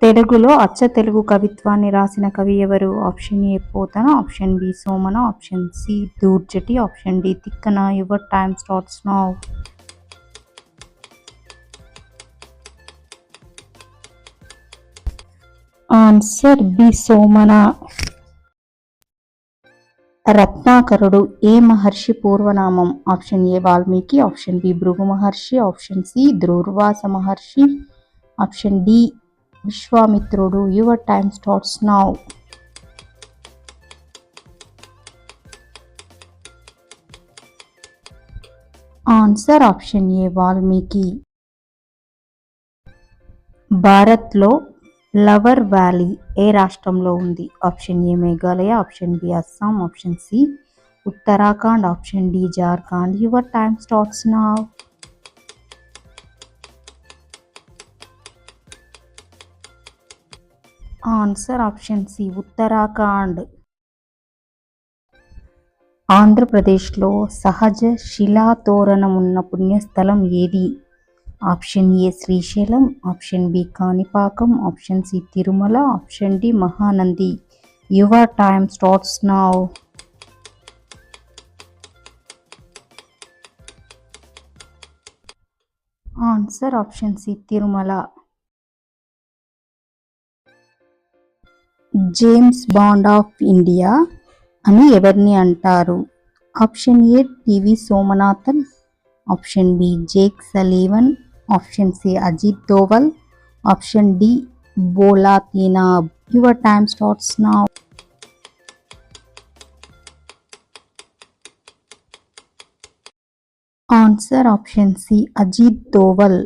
తెలుగులో అచ్చ తెలుగు కవిత్వాన్ని రాసిన కవి ఎవరు? Option A Pothana, option B Somana, option C Dhurjati, option D Tikkana. Your time starts now. Answer B Somana. రత్నాకరుడు ఏ మహర్షి పూర్వనామం? Option A Valmiki, option B Bhrigu మహర్షి, ఆప్షన్ సి దుర్వాస మహర్షి, ఆప్షన్ డి విశ్వామిత్రుడు. Your time starts now. Answer option A Valmiki. భారత్లో లవర్ వ్యాలీ ఏ రాష్ట్రంలో ఉంది? Option A Meghalaya, option B Assam, option C Uttarakhand, option D Jharkhand. Your time starts now. Answer option C Uttarakhand. ఆంధ్రప్రదేశ్లో సహజ శిలాతోరణం ఉన్న పుణ్యస్థలం ఏది? Option A Srisailam, option B Kanipakam, option C Tirumala, option D Mahanandi. Your time starts now. Answer option C Tirumala. James Bond of India అని ఎవరిని అంటారు? Option A TV Somanathan, option B Jake Sullivan, option C Ajit Doval, option D బోలా తీనాబ్. Your time starts now. Answer option C Ajit Doval.